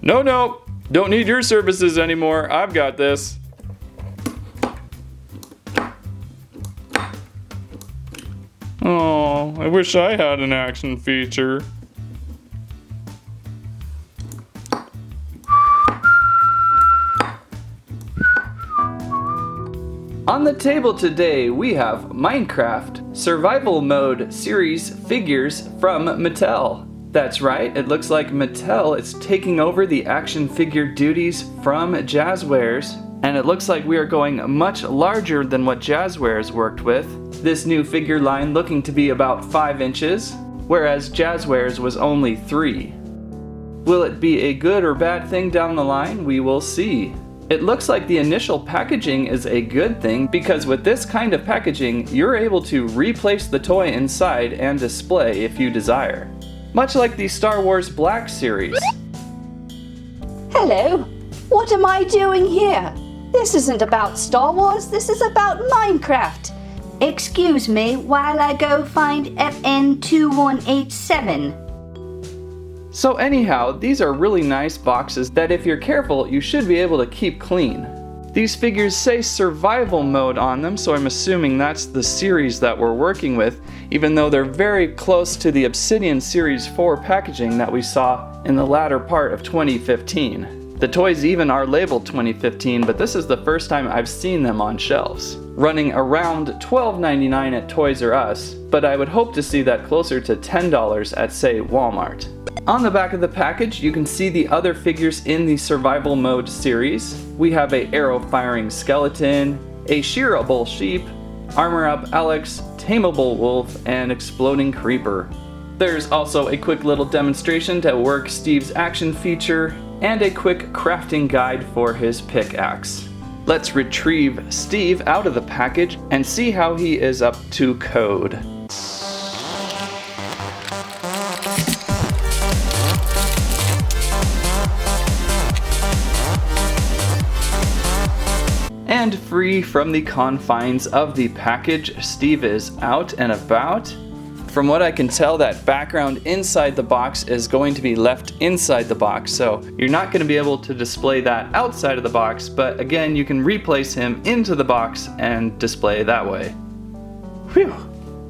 No, no, don't need your services anymore. I've got this. Oh, I wish I had an action feature. On the table today, we have Minecraft Survival Mode series figures from Mattel. That's right, it looks like Mattel is taking over the action figure duties from Jazzwares, and it looks like we are going much larger than what Jazzwares worked with. This new figure line looking to be about 5 inches, whereas Jazzwares was only 3. Will it be a good or bad thing down the line? We will see. It looks like the initial packaging is a good thing because with this kind of packaging, you're able to replace the toy inside and display if you desire. Much like the Star Wars Black series. Hello, what am I doing here? This isn't about Star Wars, this is about Minecraft. Excuse me while I go find FN2187. So anyhow, these are really nice boxes that if you're careful, you should be able to keep clean. These figures say survival mode on them, so I'm assuming that's the series that we're working with, even though they're very close to the Obsidian Series 4 packaging that we saw in the latter part of 2015. The toys even are labeled 2015, but this is the first time I've seen them on shelves. Running around $12.99 at Toys R Us, but I would hope to see that closer to $10 at, say, Walmart. On the back of the package, you can see the other figures in the Survival Mode series. We have a arrow-firing skeleton, a shearable sheep, armor-up Alex, Tameable Wolf, and exploding creeper. There's also a quick little demonstration to work Steve's action feature, and a quick crafting guide for his pickaxe. Let's retrieve Steve out of the package and see how he is up to code. And free from the confines of the package, Steve is out and about. From what I can tell, that background inside the box is going to be left inside the box, so you're not going to be able to display that outside of the box, but again, you can replace him into the box and display that way. Whew.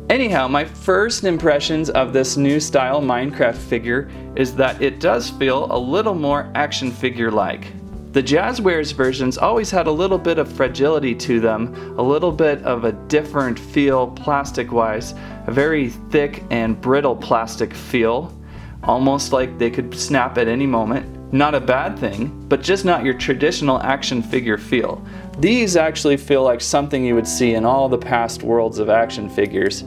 Anyhow, my first impressions of this new style Minecraft figure is that it does feel a little more action figure-like. The Jazzwares versions always had a little bit of fragility to them, a little bit of a different feel plastic-wise, a very thick and brittle plastic feel, almost like they could snap at any moment. Not a bad thing, but just not your traditional action figure feel. These actually feel like something you would see in all the past worlds of action figures.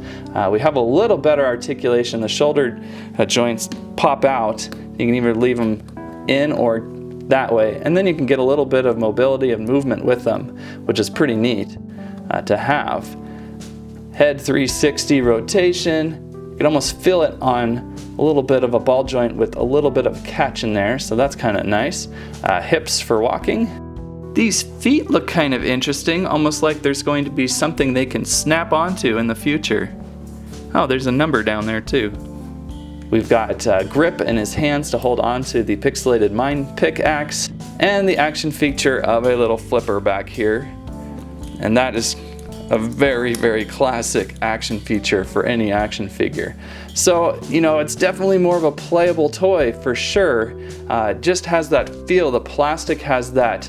We have a little better articulation. The shoulder joints pop out. You can either leave them in or that way, and then you can get a little bit of mobility and movement with them, which is pretty neat to have. Head 360 rotation. You can almost feel it on a little bit of a ball joint with a little bit of catch in there, so that's kind of nice. Hips for walking. These feet look kind of interesting, almost like there's going to be something they can snap onto in the future. Oh, there's a number down there too. We've got grip in his hands to hold on to the pixelated mine pickaxe, and the action feature of a little flipper back here. And that is a very, very classic action feature for any action figure. So, you know, it's definitely more of a playable toy for sure. It just has that feel. The plastic has that,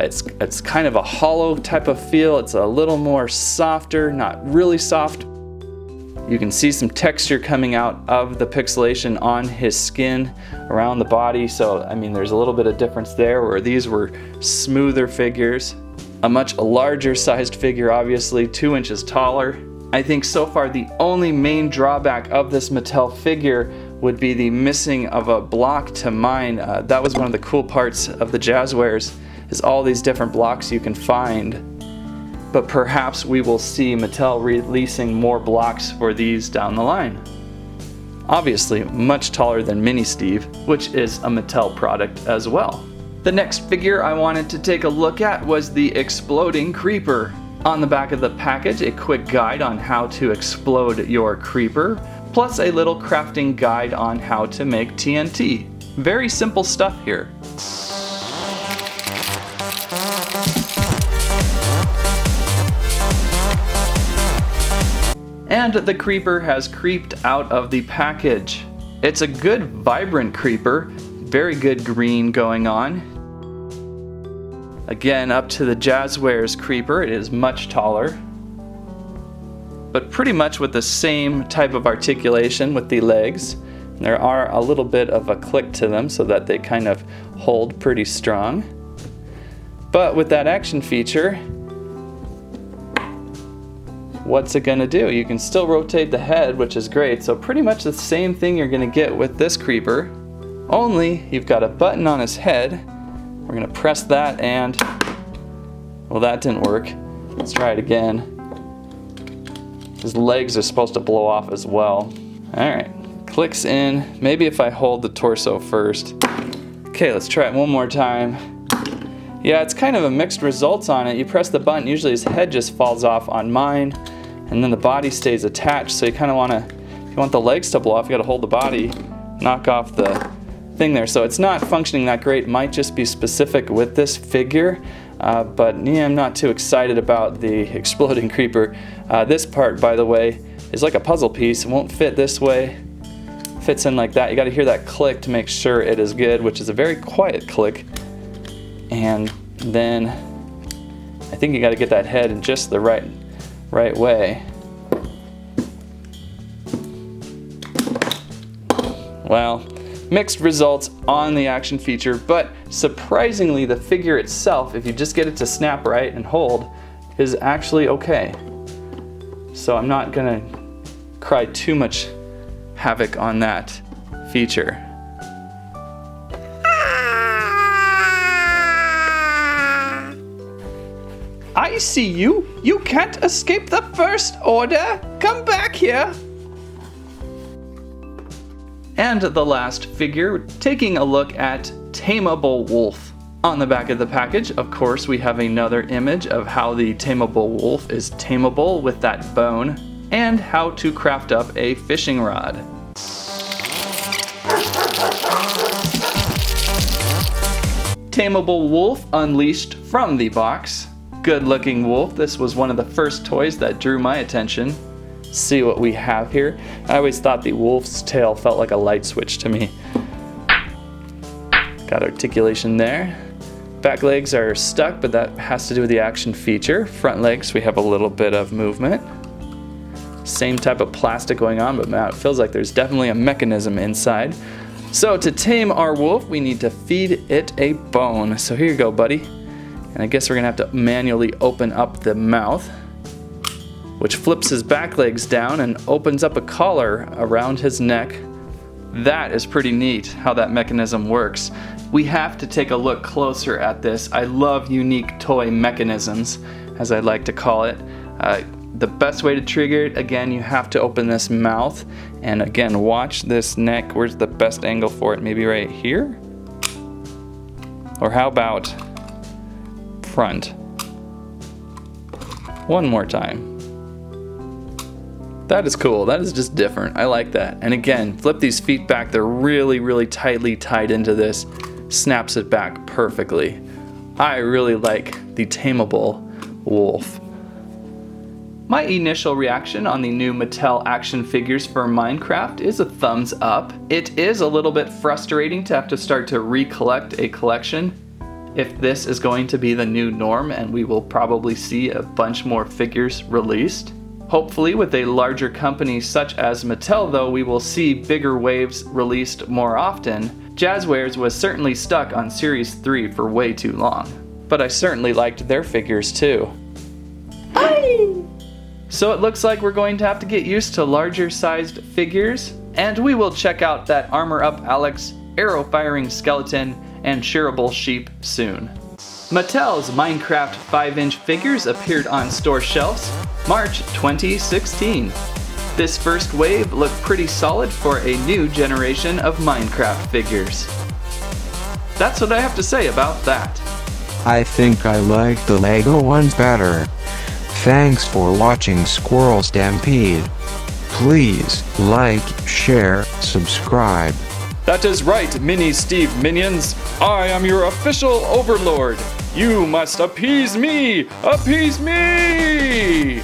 it's kind of a hollow type of feel. It's a little more softer, not really soft. You can see some texture coming out of the pixelation on his skin around the body. So, I mean, there's a little bit of difference there where these were smoother figures. A much larger sized figure, obviously 2 inches taller. I think so far the only main drawback of this Mattel figure would be the missing of a block to mine. That was one of the cool parts of the Jazzwares, is all these different blocks you can find. But perhaps we will see Mattel releasing more blocks for these down the line. Obviously, much taller than Mini Steve, which is a Mattel product as well. The next figure I wanted to take a look at was the exploding creeper. On the back of the package, a quick guide on how to explode your creeper, plus a little crafting guide on how to make TNT. Very simple stuff here. And the creeper has creeped out of the package. It's a good, vibrant creeper, very good green going on. Again, up to the Jazzwares creeper, it is much taller, but pretty much with the same type of articulation with the legs. There are a little bit of a click to them so that they kind of hold pretty strong. But with that action feature, what's it gonna do? You can still rotate the head, which is great. So pretty much the same thing you're gonna get with this creeper, only you've got a button on his head. We're gonna press that and, well, that didn't work. Let's try it again. His legs are supposed to blow off as well. All right, clicks in. Maybe if I hold the torso first. Okay, let's try it one more time. Yeah, it's kind of a mixed results on it. You press the button, usually his head just falls off on mine, and then the body stays attached. So you kind of if you want the legs to blow off, you gotta hold the body, knock off the thing there. So it's not functioning that great. It might just be specific with this figure, but yeah, I'm not too excited about the exploding creeper. This part, by the way, is like a puzzle piece. It won't fit this way. Fits in like that. You gotta hear that click to make sure it is good, which is a very quiet click. And then I think you got to get that head in just the right way. Well, mixed results on the action feature, but surprisingly the figure itself, if you just get it to snap right and hold, is actually okay. So I'm not gonna cry too much havoc on that feature. I see you. You can't escape the First Order. Come back here. And the last figure, taking a look at Tameable Wolf. On the back of the package, of course, we have another image of how the Tameable Wolf is tameable with that bone, and how to craft up a fishing rod. Tameable Wolf unleashed from the box. Good looking wolf. This was one of the first toys that drew my attention. See what we have here. I always thought the wolf's tail felt like a light switch to me. Got articulation there. Back legs are stuck, but that has to do with the action feature. Front legs, we have a little bit of movement. Same type of plastic going on, but now it feels like there's definitely a mechanism inside. So to tame our wolf, we need to feed it a bone. So here you go, buddy. And I guess we're gonna have to manually open up the mouth, which flips his back legs down and opens up a collar around his neck. That is pretty neat how that mechanism works. We have to take a look closer at this. I love unique toy mechanisms, as I like to call it. The best way to trigger it, again, you have to open this mouth. And again, watch this neck. Where's the best angle for it? Maybe right here? Or how about front? One more time. That is cool. That is just different. I like that. And again, flip these feet back. They're really, really tightly tied into this. Snaps it back perfectly. I really like the Tameable Wolf. My initial reaction on the new Mattel action figures for Minecraft is a thumbs up. It is a little bit frustrating to have to start to recollect a collection if this is going to be the new norm, and we will probably see a bunch more figures released. Hopefully with a larger company such as Mattel though, we will see bigger waves released more often. Jazzwares was certainly stuck on Series 3 for way too long, but I certainly liked their figures too. So it looks like we're going to have to get used to larger sized figures, and we will check out that Armor Up Alex, Arrow Firing Skeleton, and Shareable Sheep soon. Mattel's Minecraft 5-inch figures appeared on store shelves March 2016. This first wave looked pretty solid for a new generation of Minecraft figures. That's what I have to say about that. I think I like the Lego ones better. Thanks for watching Squirrel Stampede. Please like, share, subscribe. That is right, Mini Steve minions. I am your official overlord. You must appease me! Appease me!